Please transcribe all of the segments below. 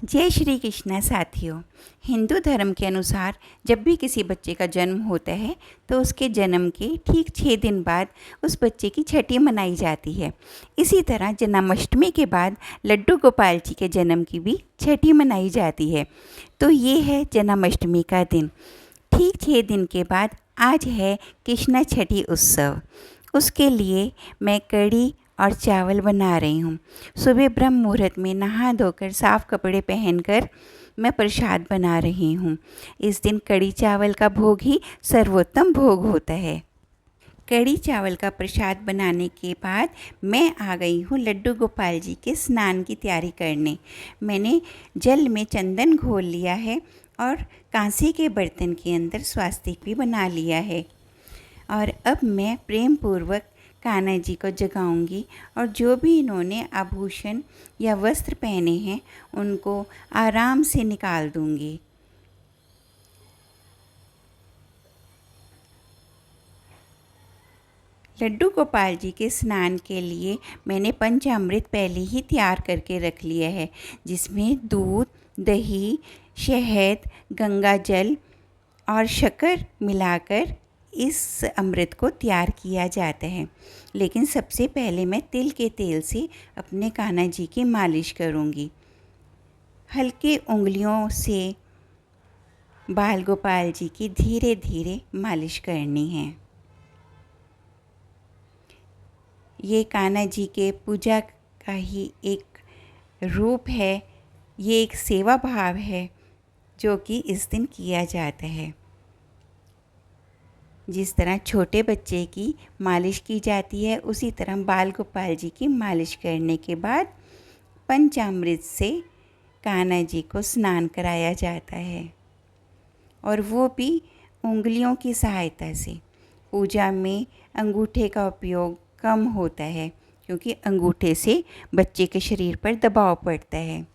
जय श्री कृष्णा साथियों। हिंदू धर्म के अनुसार जब भी किसी बच्चे का जन्म होता है तो उसके जन्म के ठीक 6 दिन बाद उस बच्चे की छठी मनाई जाती है। इसी तरह जन्माष्टमी के बाद लड्डू गोपाल जी के जन्म की भी छठी मनाई जाती है। तो ये है जन्माष्टमी का दिन। ठीक 6 दिन के बाद आज है कृष्णा छठी उत्सव। उसके लिए मैं कढ़ी और चावल बना रही हूँ। सुबह ब्रह्म मुहूर्त में नहा धोकर साफ़ कपड़े पहनकर मैं प्रसाद बना रही हूँ। इस दिन कढ़ी चावल का भोग ही सर्वोत्तम भोग होता है। कढ़ी चावल का प्रसाद बनाने के बाद मैं आ गई हूँ लड्डू गोपाल जी के स्नान की तैयारी करने। मैंने जल में चंदन घोल लिया है और कांसे के बर्तन के अंदर स्वास्तिक भी बना लिया है। और अब मैं प्रेम पूर्वक कान्हा जी को जगाऊंगी और जो भी इन्होंने आभूषण या वस्त्र पहने हैं उनको आराम से निकाल दूंगी। लड्डू गोपाल जी के स्नान के लिए मैंने पंचामृत पहले ही तैयार करके रख लिया है, जिसमें दूध, दही, शहद, गंगा जल और शक्कर मिलाकर इस अमृत को तैयार किया जाता है। लेकिन सबसे पहले मैं तिल के तेल से अपने कान्हा जी की मालिश करूँगी। हल्के उंगलियों से बाल गोपाल जी की धीरे धीरे मालिश करनी है। ये कान्हा जी के पूजा का ही एक रूप है, ये एक सेवा भाव है जो कि इस दिन किया जाता है। जिस तरह छोटे बच्चे की मालिश की जाती है उसी तरह बाल गोपाल जी की मालिश करने के बाद पंचामृत से कान्हा जी को स्नान कराया जाता है, और वो भी उंगलियों की सहायता से। पूजा में अंगूठे का उपयोग कम होता है क्योंकि अंगूठे से बच्चे के शरीर पर दबाव पड़ता है।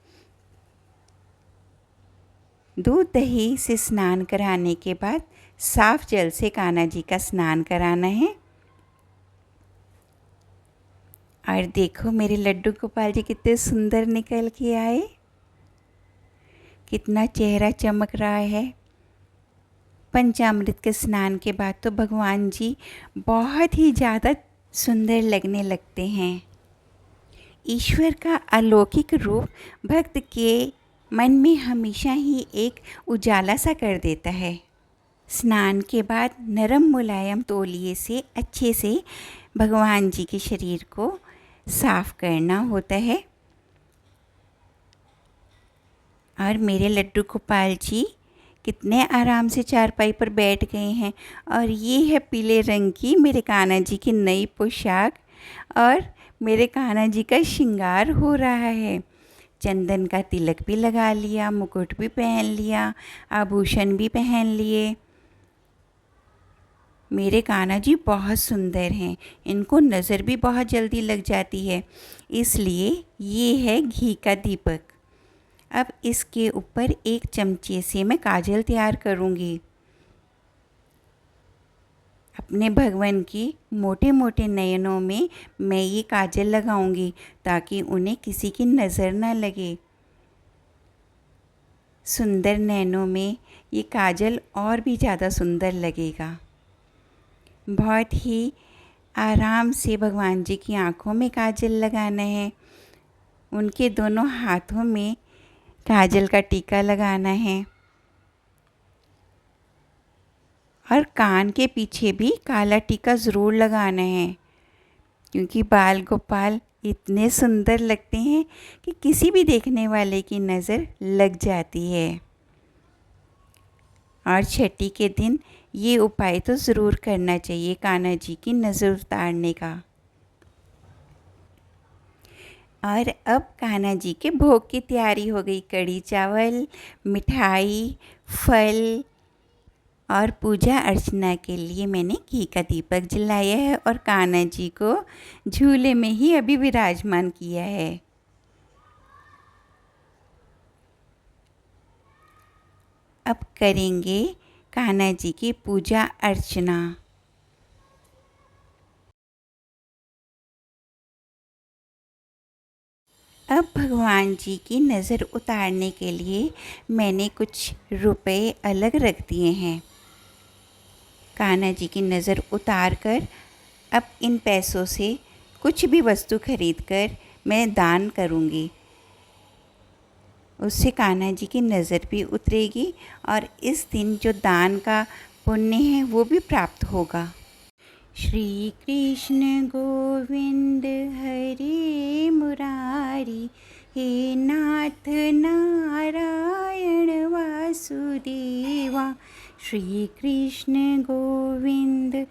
दूध दही से स्नान कराने के बाद साफ जल से कान्हा जी का स्नान कराना है। और देखो मेरे लड्डू गोपाल जी कितने सुंदर निकल के आए, कितना चेहरा चमक रहा है। पंचामृत के स्नान के बाद तो भगवान जी बहुत ही ज़्यादा सुंदर लगने लगते हैं। ईश्वर का अलौकिक रूप भक्त के मन में हमेशा ही एक उजाला सा कर देता है। स्नान के बाद नरम मुलायम तौलिए से अच्छे से भगवान जी के शरीर को साफ करना होता है। और मेरे लड्डू गोपाल जी कितने आराम से चारपाई पर बैठ गए हैं। और ये है पीले रंग की मेरे कान्हा जी की नई पोशाक, और मेरे कान्हा जी का श्रृंगार हो रहा है। चंदन का तिलक भी लगा लिया, मुकुट भी पहन लिया, आभूषण भी पहन लिए। मेरे कान्हा जी बहुत सुंदर हैं, इनको नज़र भी बहुत जल्दी लग जाती है, इसलिए ये है घी का दीपक। अब इसके ऊपर एक चमचे से मैं काजल तैयार करूँगी। अपने भगवान की मोटे मोटे नयनों में मैं ये काजल लगाऊंगी ताकि उन्हें किसी की नज़र ना लगे। सुंदर नैनों में ये काजल और भी ज़्यादा सुंदर लगेगा। बहुत ही आराम से भगवान जी की आँखों में काजल लगाना है, उनके दोनों हाथों में काजल का टीका लगाना है, और कान के पीछे भी काला टीका ज़रूर लगाना है, क्योंकि बाल गोपाल इतने सुंदर लगते हैं कि किसी भी देखने वाले की नज़र लग जाती है। और छठी के दिन ये उपाय तो ज़रूर करना चाहिए कान्हा जी की नज़र उतारने का। और अब कान्हा जी के भोग की तैयारी हो गई। कढ़ी चावल, मिठाई, फल, और पूजा अर्चना के लिए मैंने घी का दीपक जलाया है और कान्हा जी को झूले में ही अभी विराजमान किया है। अब करेंगे कान्हा जी की पूजा अर्चना। अब भगवान जी की नज़र उतारने के लिए मैंने कुछ रुपए अलग रख दिए हैं। कान्हा जी की नज़र उतार कर अब इन पैसों से कुछ भी वस्तु खरीद कर मैं दान करूँगी। उससे कान्हा जी की नज़र भी उतरेगी और इस दिन जो दान का पुण्य है वो भी प्राप्त होगा। श्री कृष्ण गोविंद हरे मुरारी, हे नाथ नारायण वासुदेवा। श्री कृष्ण गोविंद।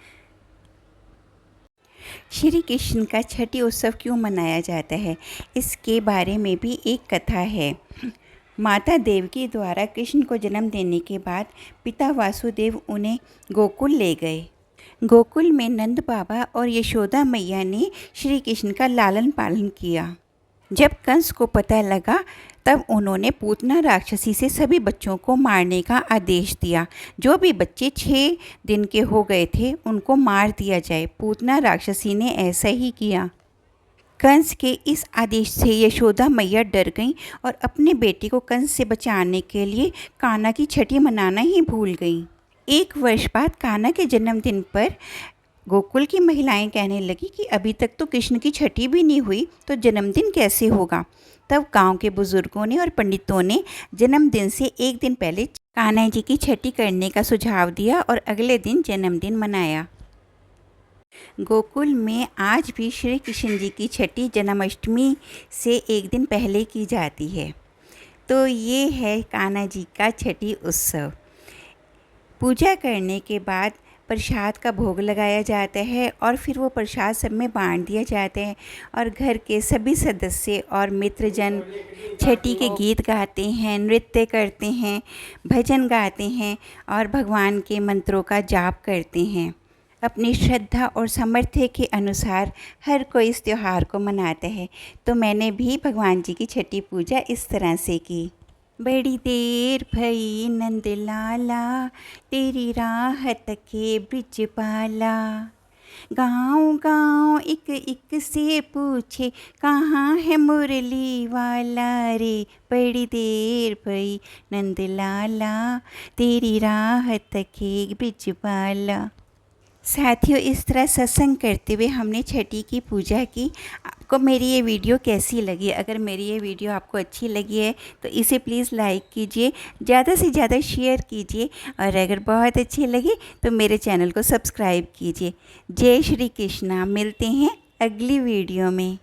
श्री कृष्ण का छठी उत्सव क्यों मनाया जाता है, इसके बारे में भी एक कथा है। माता देवकी द्वारा कृष्ण को जन्म देने के बाद पिता वासुदेव उन्हें गोकुल ले गए। गोकुल में नंद बाबा और यशोदा मैया ने श्री कृष्ण का लालन पालन किया। जब कंस को पता लगा तब उन्होंने पूतना राक्षसी से सभी बच्चों को मारने का आदेश दिया। जो भी बच्चे 6 दिन के हो गए थे उनको मार दिया जाए। पूतना राक्षसी ने ऐसा ही किया। कंस के इस आदेश से यशोदा मैया डर गईं और अपने बेटे को कंस से बचाने के लिए कान्हा की छठी मनाना ही भूल गईं। 1 वर्ष बाद कान्हा के जन्मदिन पर गोकुल की महिलाएं कहने लगी कि अभी तक तो कृष्ण की छठी भी नहीं हुई तो जन्मदिन कैसे होगा। तब गांव के बुजुर्गों ने और पंडितों ने जन्मदिन से 1 दिन पहले कान्हा जी की छठी करने का सुझाव दिया और अगले दिन जन्मदिन मनाया। गोकुल में आज भी श्री कृष्ण जी की छठी जन्माष्टमी से 1 दिन पहले की जाती है। तो ये है कान्हा जी का छठी उत्सव। पूजा करने के बाद प्रसाद का भोग लगाया जाता है और फिर वो प्रसाद सब में बांट दिया जाता है और घर के सभी सदस्य और मित्रजन छठी के गीत गाते हैं, नृत्य करते हैं, भजन गाते हैं और भगवान के मंत्रों का जाप करते हैं। अपनी श्रद्धा और सामर्थ्य के अनुसार हर कोई इस त्यौहार को मनाता है। तो मैंने भी भगवान जी की छठी पूजा इस तरह से की। बड़ी देर भई नंद लाला, तेरी राहत के ब्रिजबाला। गाँव गाँव एक एक से पूछे, कहाँ है मुरली वाला रे। बड़ी देर भई नंद लाला, तेरी राहत के ब्रिजबाला। साथियों, इस तरह सत्संग करते हुए हमने छठी की पूजा की। आपको मेरी ये वीडियो कैसी लगी? अगर मेरी ये वीडियो आपको अच्छी लगी है तो इसे प्लीज़ लाइक कीजिए, ज़्यादा से ज़्यादा शेयर कीजिए और अगर बहुत अच्छी लगी तो मेरे चैनल को सब्सक्राइब कीजिए। जय श्री कृष्णा। मिलते हैं अगली वीडियो में।